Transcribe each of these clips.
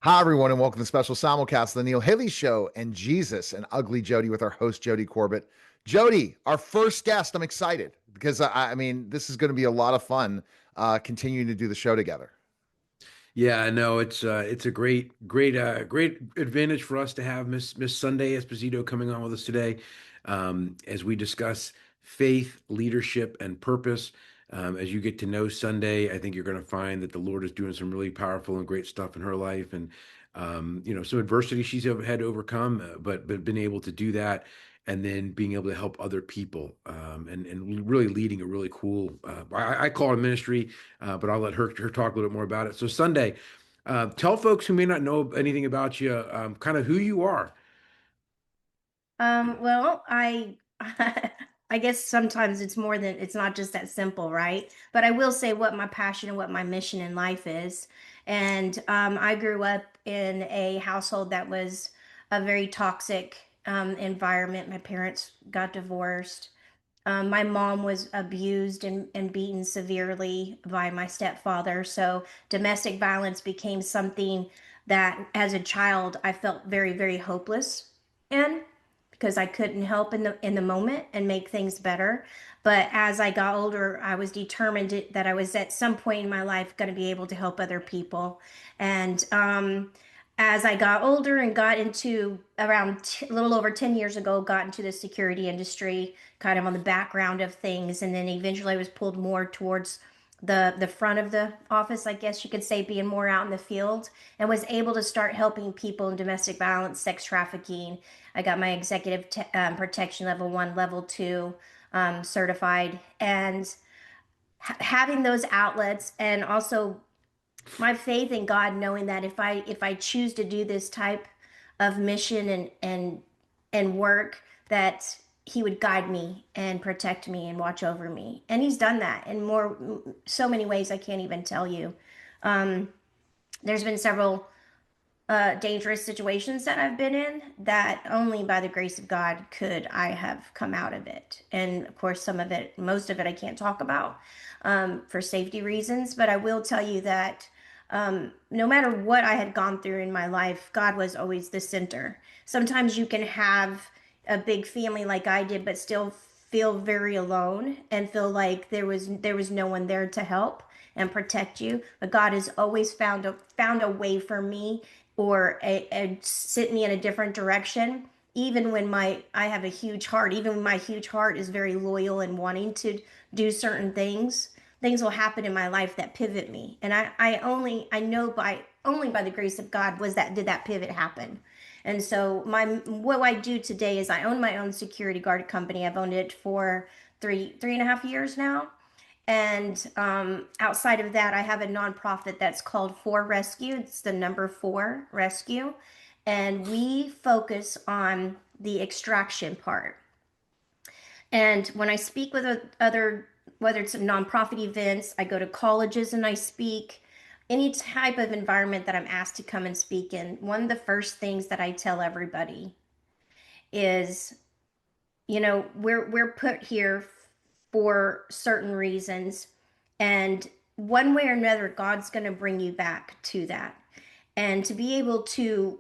Hi, everyone, and welcome to the special simulcast of the Neil Haley Show and Jesus and Ugly Jody with our host, Jody Corbett. Jody, our first guest, I'm excited because I mean, this is going to be a lot of fun continuing to do the show together. Yeah, I know it's a great advantage for us to have Miss Sunday Esposito coming on with us today, as we discuss faith, leadership, and purpose. As you get to know Sunday, I think you're going to find that the Lord is doing some really powerful and great stuff in her life, and some adversity she's had to overcome, but been able to do that, and then being able to help other people, and really leading a really cool. I call it a ministry, but I'll let her talk a little bit more about it. So Sunday, tell folks who may not know anything about you, kind of who you are. Well, I guess sometimes it's not just that simple, right? But I will say what my passion and what my mission in life is. And I grew up in a household that was a very toxic environment. My parents got divorced. My mom was abused and beaten severely by my stepfather. So domestic violence became something that, as a child, I felt very, very hopeless in because I couldn't help in the moment and make things better. But as I got older, I was determined that I was at some point in my life going to be able to help other people. And as I got older and got into a little over 10 years ago, got into the security industry, kind of on the background of things. And then eventually I was pulled more towards the front of the office, I guess you could say, being more out in the field, and was able to start helping people in domestic violence, sex trafficking. I got my executive protection level 1, level 2 certified. And having those outlets, and also my faith in God, knowing that if I choose to do this type of mission and work, that He would guide me and protect me and watch over me. And He's done that in so many ways I can't even tell you. Um, there's been several dangerous situations that I've been in that only by the grace of God could I have come out of it. And of course, most of it, I can't talk about for safety reasons. But I will tell you that no matter what I had gone through in my life, God was always the center. Sometimes you can have a big family like I did, but still feel very alone and feel like there was no one there to help and protect you. But God has always found a way for me, or sit me in a different direction. Even when I have a huge heart, even when my huge heart is very loyal and wanting to do certain things, things will happen in my life that pivot me. And I know by only by the grace of God did that pivot happen. And so what I do today is I own my own security guard company. I've owned it for three and a half years now. And outside of that, I have a nonprofit that's called For Rescue. It's the number 4 Rescue. And we focus on the extraction part. And when I speak with other, whether it's nonprofit events, I go to colleges and I speak, any type of environment that I'm asked to come and speak in, one of the first things that I tell everybody is, we're put here for certain reasons, and one way or another, God's going to bring you back to that. And to be able to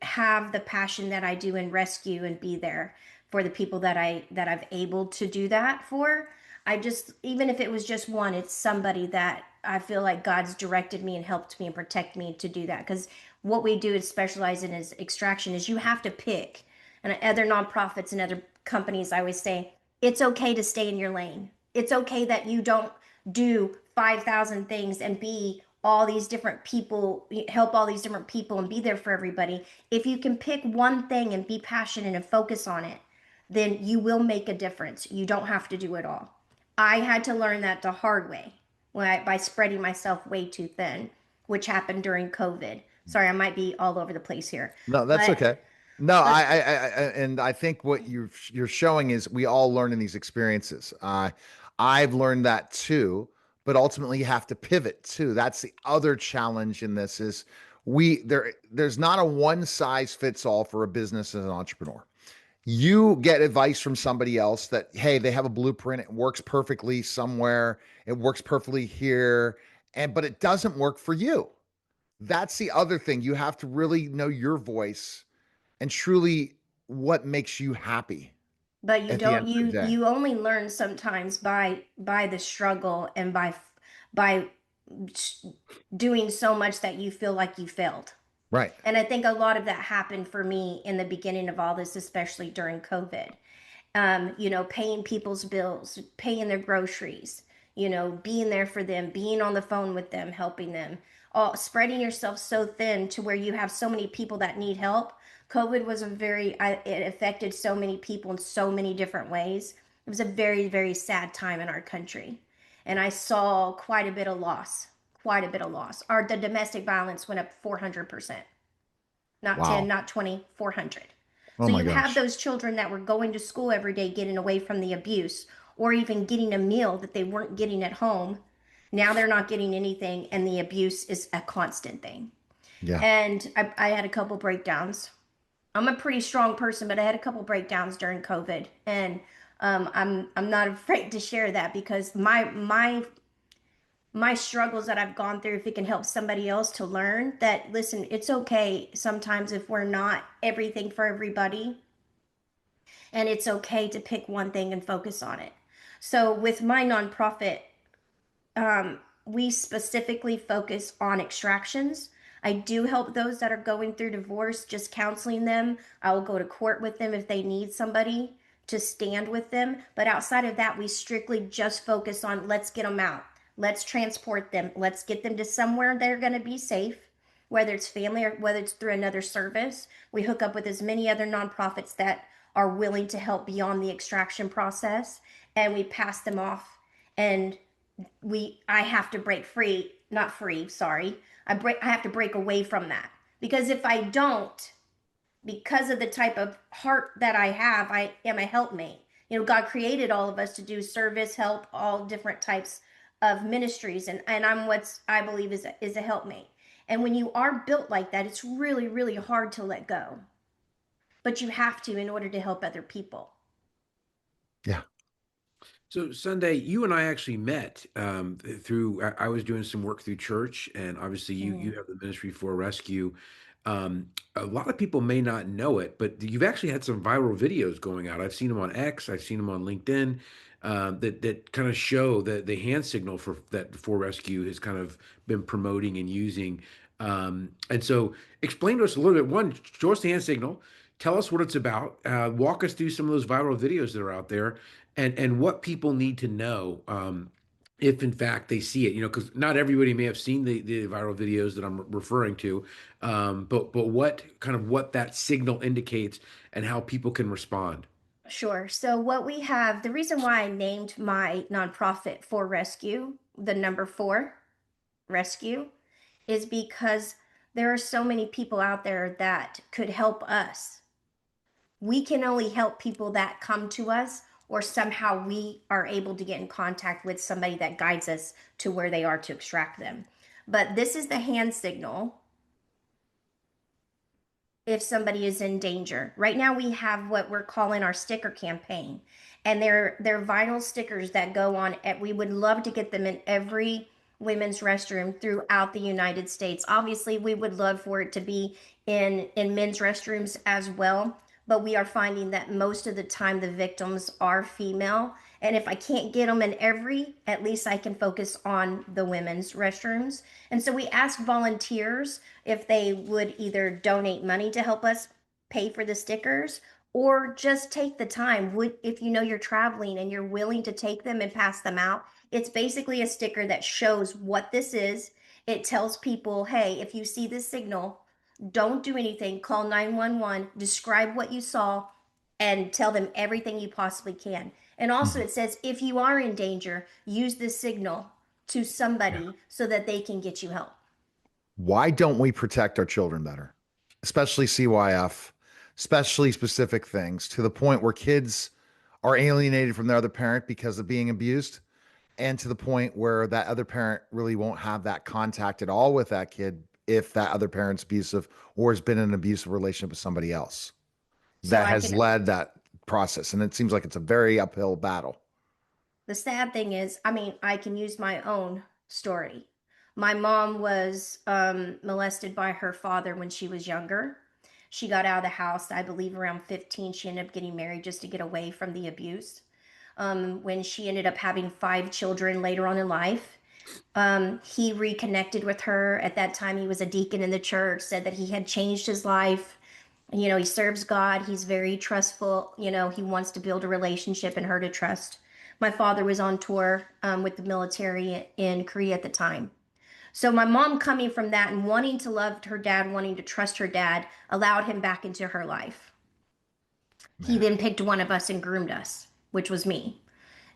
have the passion that I do in rescue and be there for the people that I've able to do that for. I just, even if it was just one, it's somebody that I feel like God's directed me and helped me and protect me to do that. Because what we do is specialize in is extraction, is you have to pick. And other nonprofits and other companies, I always say it's okay to stay in your lane. It's okay that you don't do 5,000 things and be all these different people, help all these different people and be there for everybody. If you can pick one thing and be passionate and focus on it, then you will make a difference. You don't have to do it all. I had to learn that the hard way by spreading myself way too thin, which happened during COVID. Sorry, I might be all over the place here. No, that's But okay. No, but and I think what you're showing is we all learn in these experiences. I've learned that too, but ultimately you have to pivot too. That's the other challenge in this is there's not a one size fits all for a business as an entrepreneur. You get advice from somebody else that, hey, they have a blueprint, it works perfectly somewhere, it works perfectly here, but it doesn't work for you. That's the other thing. You have to really know your voice and truly what makes you happy But you at the don't, end of the day. you only learn sometimes by the struggle and by doing so much that you feel like you failed. Right. And I think a lot of that happened for me in the beginning of all this, especially during COVID. Paying people's bills, paying their groceries, being there for them, being on the phone with them, helping them, all spreading yourself so thin to where you have so many people that need help. COVID was it affected so many people in so many different ways. It was a very, very sad time in our country. And I saw quite a bit of loss, quite a bit of loss. The domestic violence went up 400%, not 10, Wow. not 20, 400. Oh So my you have gosh. those children that were going to school every day, getting away from the abuse, or even getting a meal that they weren't getting at home. Now they're not getting anything, and the abuse is a constant thing. Yeah. And I had a couple breakdowns. I'm a pretty strong person, but I had a couple breakdowns during COVID, and I'm not afraid to share that because my struggles that I've gone through, if it can help somebody else to learn that, listen, it's okay sometimes if we're not everything for everybody, and it's okay to pick one thing and focus on it. So with my nonprofit, we specifically focus on extractions. I do help those that are going through divorce, just counseling them. I will go to court with them if they need somebody to stand with them. But outside of that, we strictly just focus on let's get them out. Let's transport them. Let's get them to somewhere they're going to be safe, whether it's family or whether it's through another service. We hook up with as many other nonprofits that are willing to help beyond the extraction process, and we pass them off. And I have to break free, not free, sorry. I have to break away from that. Because if I don't, because of the type of heart that I have, I am a helpmate. God created all of us to do service, help, all different types of ministries, and I'm what I believe is a helpmate. And when you are built like that, it's really, really hard to let go. But you have to in order to help other people. Yeah. So Sunday, you and I actually met through. I was doing some work through church, and obviously you Mm. have the ministry for rescue. A lot of people may not know it, but you've actually had some viral videos going out. I've seen them on X, I've seen them on LinkedIn, that kind of show the hand signal for that for rescue has kind of been promoting and using. And so, explain to us a little bit. One, show us the hand signal. Tell us what it's about. Walk us through some of those viral videos that are out there and what people need to know if in fact they see it, because not everybody may have seen the viral videos that I'm referring to, but what that signal indicates and how people can respond. Sure. So, what we have, the reason why I named my nonprofit For Rescue, the number four, Rescue, is because there are so many people out there that could help us. We can only help people that come to us, or somehow we are able to get in contact with somebody that guides us to where they are to extract them. But this is the hand signal if somebody is in danger. Right now we have what we're calling our sticker campaign. And they're vinyl stickers that go on. We would love to get them in every women's restroom throughout the United States. Obviously, we would love for it to be in men's restrooms as well, but we are finding that most of the time the victims are female. And if I can't get them in every, at least I can focus on the women's restrooms. And so we ask volunteers if they would either donate money to help us pay for the stickers, or just take the time. If you know you're traveling and you're willing to take them and pass them out, it's basically a sticker that shows what this is. It tells people, hey, if you see this signal, don't do anything, call 911, describe what you saw, and tell them everything you possibly can. And also, Mhm. it says if you are in danger, use this signal to Yeah. somebody so that they can get you help. Why don't we protect our children better? Especially CYF, especially specific things to the point where kids are alienated from their other parent because of being abused, and to the point where that other parent really won't have that contact at all with that kid if that other parent's abusive or has been in an abusive relationship with somebody else So that I has can, led that process. And it seems like it's a very uphill battle. the sad thing is, I mean, I can use my own story, My mom was molested by her father when she was younger. She got out of the house, I believe, around 15. She ended up getting married just to get away from the abuse. When she ended up having 5 children later on in life, he reconnected with her. At that time, he was a deacon in the church, said that he had changed his life. You know, he serves God. He's very trustful. You know, he wants to build a relationship and her to trust. My father was on tour with the military in Korea at the time. So my mom coming from that and wanting to love her dad, wanting to trust her dad, allowed him back into her life. He Man. then picked one of us and groomed us, which was me.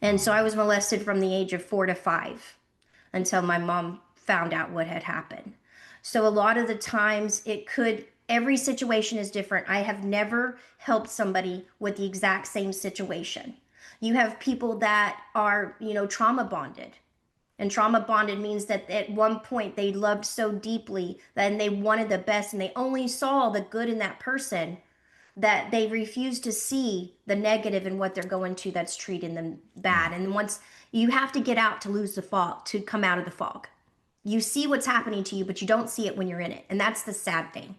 And so Oh, I was molested from the age of 4 to 5 until my mom found out what had happened. So a lot of the times every situation is different. I have never helped somebody with the exact same situation. You have people that are, trauma bonded. And trauma bonded means that at one point they loved so deeply and they wanted the best and they only saw the good in that person that they refuse to see the negative in what they're going to that's treating them bad. And once you have to get out to lose the fog, to come out of the fog. You see what's happening to you, but you don't see it when you're in it. And that's the sad thing.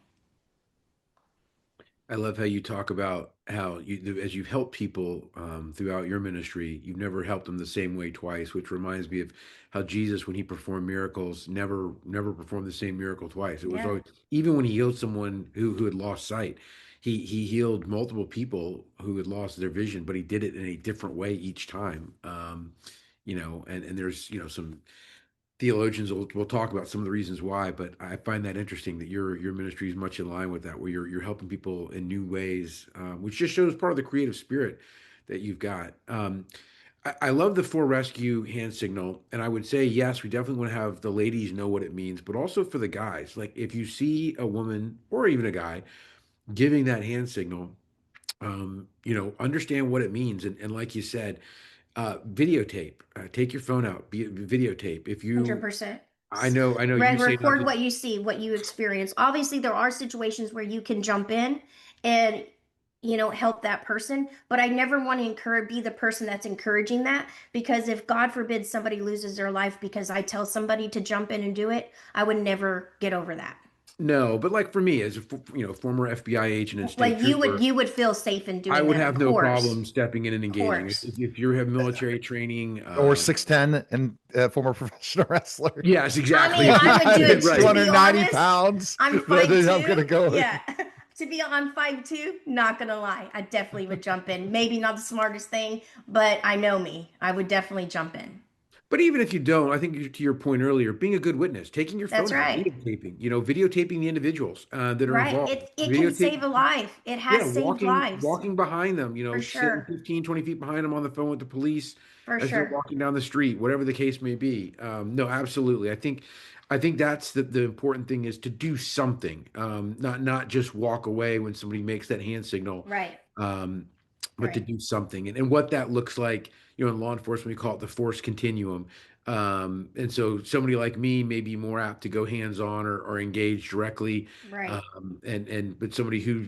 I love how you talk about how as you've helped people throughout your ministry, you've never helped them the same way twice, which reminds me of how Jesus, when he performed miracles, never performed the same miracle twice. It was Yeah. always, even when he healed someone who had lost sight, he healed multiple people who had lost their vision, but he did it in a different way each time. And there's some theologians will talk about some of the reasons why, but I find that interesting that your ministry is much in line with that, where you're helping people in new ways, which just shows part of the creative spirit that you've got. I love the for rescue hand signal, and I would say yes, we definitely want to have the ladies know what it means, but also for the guys. Like if you see a woman or even a guy giving that hand signal, understand what it means, and like you said, videotape. Take your phone out. Videotape. If you 100%. I know you say not Record to. what you see, what you experience. Obviously, there are situations where you can jump in and help that person, but I never want to be the person that's encouraging that, because if God forbid somebody loses their life because I tell somebody to jump in and do it, I would never get over that. No, but like for me as a former FBI agent and state Like trooper, you would feel safe in I doing would that, of have no course. problem stepping in and Of engaging. course. If you have military training, or 6'10" and former professional wrestler. yes, I exactly. mean, I would do it Right. to be 290 honest. pounds. I'm That five I'm gonna two. go. Yeah. I'm 5'2", not gonna lie. I definitely would jump in. Maybe not the smartest thing, but I know me. I would definitely jump in. But even if you don't, I think to your point earlier, being a good witness, taking your That's phone out, right. videotaping the individuals that are Right. involved, It can videotape. save a life. It Yeah, has saved walking lives. walking behind them, For sitting sure. 15, 20 feet behind them on the phone with the police For as they're sure. walking down the street, whatever the case may be. No, absolutely. I think that's the important thing is to do something, not just walk away when somebody makes that hand signal, Right. um, but to Right. do something. And what that looks like, in law enforcement, we call it the force continuum. And so somebody like me may be more apt to go hands-on or engage directly, Right. but somebody who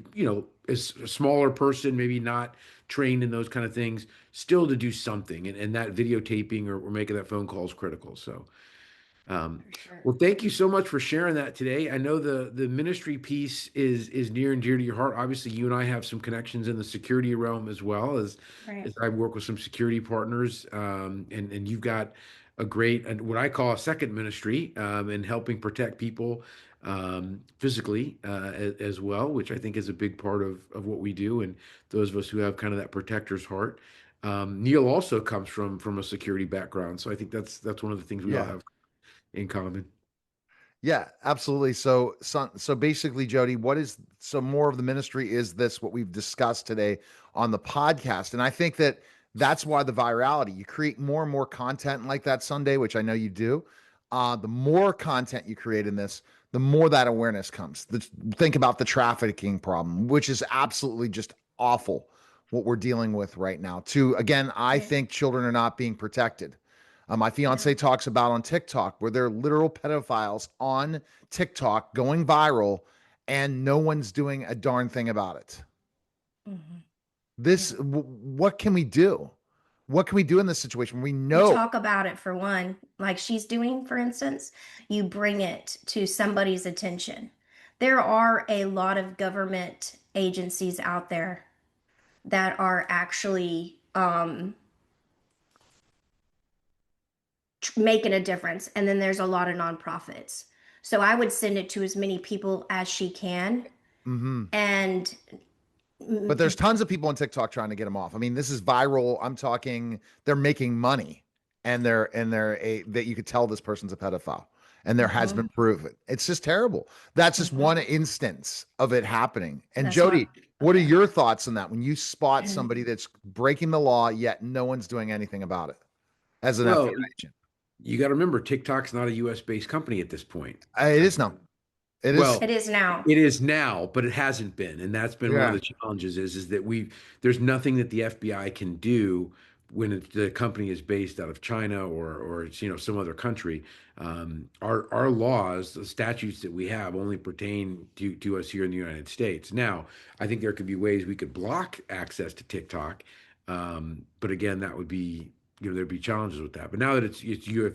is a smaller person, maybe not trained in those kind of things, still to do something, and that videotaping or making that phone call is critical. So um, For sure. well, thank you so much for sharing that today. I know the ministry piece is near and dear to your heart. Obviously, you and I have some connections in the security realm as well as Right. I work with some security partners, and you've got a great and what I call a second ministry in helping protect people physically as well, which I think is a big part of what we do. And those of us who have kind of that protector's heart. Neil also comes from a security background, so I think that's one of the things we all Yeah. have in common. Yeah, absolutely. So basically, Jody, so more of the ministry is this what we've discussed today on the podcast, and I think that's why the virality. You create more and more content like that Sunday, which I know you do. The more content you create in this, the more that awareness comes. Think about the trafficking problem, which is absolutely just awful what we're dealing with right now. Again, I Right. think children are not being protected. My fiance No. talks about on TikTok where there are literal pedophiles on TikTok going viral and no one's doing a darn thing about it. Hmm. What can we do? What can we do in this situation? We You know. talk about it for one, like she's doing, for instance, you bring it to somebody's attention. There are a lot of government agencies out there that are actually making a difference. And then there's a lot of nonprofits. So I would send it to as many people as she can. Hmm. And But there's tons of people on TikTok trying to get them off. I mean, this is viral. I'm talking, they're making money, and they're a that you could tell this person's a pedophile, and there has been mhm, proven. It's just terrible. That's just mhm. one instance of it happening. And That's Jody, what. what are your thoughts on that when you spot somebody that's breaking the law yet no one's doing anything about it as an Well, FBI agent? you got to remember, TikTok's not a US based company at this point. It is now. It is. Well, It is now. it is now, but it hasn't been, and that's been one of Yeah. the challenges. Is that there's nothing that the FBI can do when the company is based out of China or it's some other country. Our laws, the statutes that we have, only pertain to us here in the United States. Now, I think there could be ways we could block access to TikTok, but again, that would be there'd be challenges with that. But now that if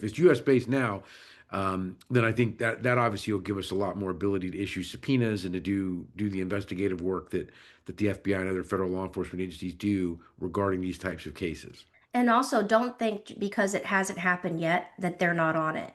it's U.S. based now, then I think that obviously will give us a lot more ability to issue subpoenas and to do the investigative work that the FBI and other federal law enforcement agencies do regarding these types of cases. And also, don't think because it hasn't happened yet that they're not on it.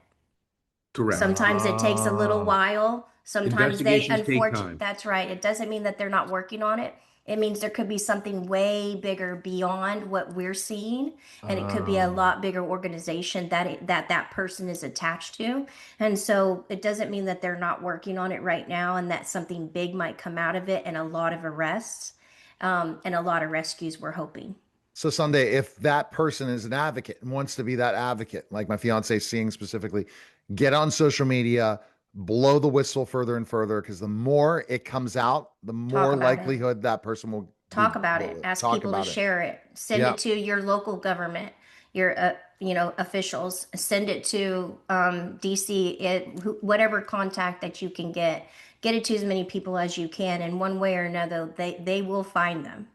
Correct. Sometimes it takes a little Oh, while. Sometimes they, Investigations take unfortunately, time. that's right. It doesn't mean that they're not working on it. It means there could be something way bigger beyond what we're seeing, and it could be a oh. lot bigger organization that person is attached to. And so it doesn't mean that they're not working on it right now, and that something big might come out of it, and a lot of arrests, and a lot of rescues. We're hoping. So Sunday, if that person is an advocate and wants to be that advocate, like my fiance is seeing specifically, get on social media, blow the whistle further and further, because the more it comes out, the Talk more about it. likelihood that person will Talk about it. will Ask talk people to about it. share it. Send Yeah. it to your local government, your officials. Send it to DC. Whatever contact that you can get. Get it to as many people as you can. In one way or another, they will find them.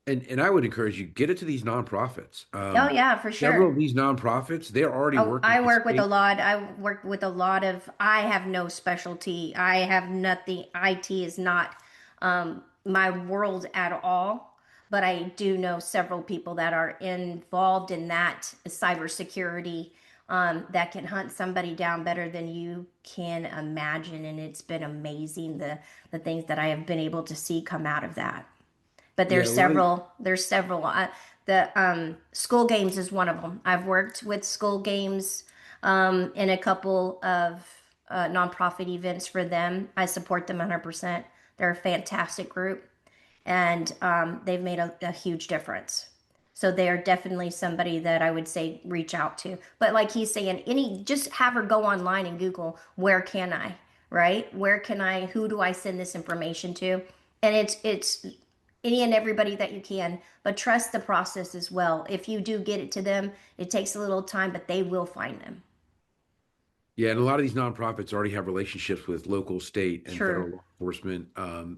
And I would encourage you get it to these nonprofits. Oh yeah, for Several sure. of these nonprofits, they're already Oh, working with state. I work with a lot of, I have no specialty. I have nothing. IT is not my world at all. But I do know several people that are involved in that cybersecurity that can hunt somebody down better than you can imagine. And it's been amazing the things that I have been able to see come out of that. But Yeah, a lot of there's several. The school games is one of them. I've worked with school games in a couple of nonprofit events for them. I support them 100%. They're a fantastic group, and they've made a huge difference. So they are definitely somebody that I would say reach out to. But like he's saying, just have her go online and Google where can I, right? Where can I? Who do I send this information to? And it's any and everybody that you can, but trust the process as well. If you do get it to them, it takes a little time, but they will find them. Yeah, and a lot of these nonprofits already have relationships with local, state, and True. federal law enforcement.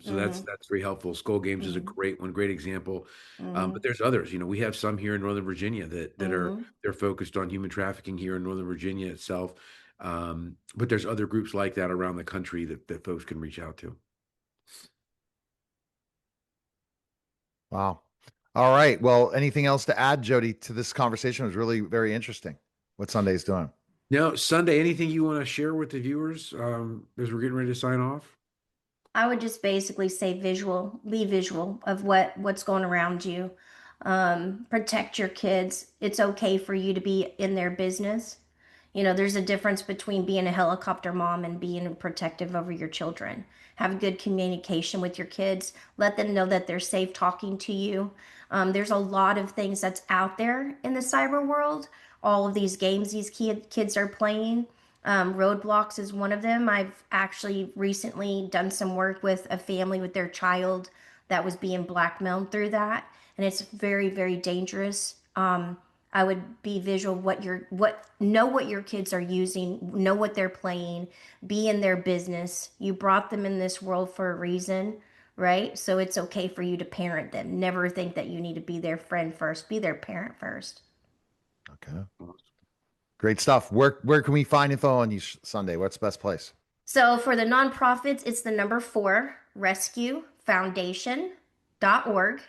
So that's Mm-hmm. that's very helpful. Skull Games is a Mm-hmm. great example. Mm-hmm. But there's others. We have some here in Northern Virginia that are Mm-hmm. they're focused on human trafficking here in Northern Virginia itself. But there's other groups like that around the country that folks can reach out to. Wow. All right. Well, anything else to add, Jody, to this conversation? It was really very interesting what Sunday's doing. Now, Sunday, anything you want to share with the viewers as we're getting ready to sign off? I would just basically say be visual of what's going around you. Protect your kids. It's okay for you to be in their business. There's a difference between being a helicopter mom and being protective over your children. Have good communication with your kids. Let them know that they're safe talking to you. There's a lot of things that's out there in the cyber world. All of these games these kids are playing. Roadblocks is one of them. I've actually recently done some work with a family with their child that was being blackmailed through that, and it's very, very dangerous. I would be visual know what your kids are using, know what they're playing, be in their business. You brought them in this world for a reason. right? So it's okay for you to parent them. Never think that you need to be their friend first. Be their parent first. Okay. Great stuff. Where can we find info on you, Sondae? What's the best place? So for the nonprofits, it's the number 4 rescuefoundation.org.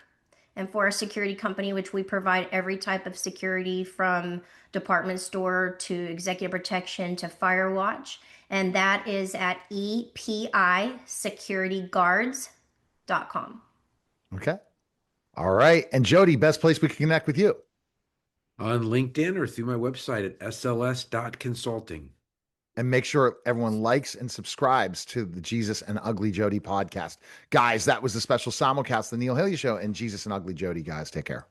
And for a security company, which we provide every type of security from department store to executive protection to fire watch. And that is at episecurityguards.com. Okay. All right. And Jody, best place we can connect with you. On LinkedIn or through my website at sls.consulting. And make sure everyone likes and subscribes to the Jesus and Ugly Jody podcast. Guys, that was the special simulcast, the Neil Hillier Show and Jesus and Ugly Jody. Guys, take care.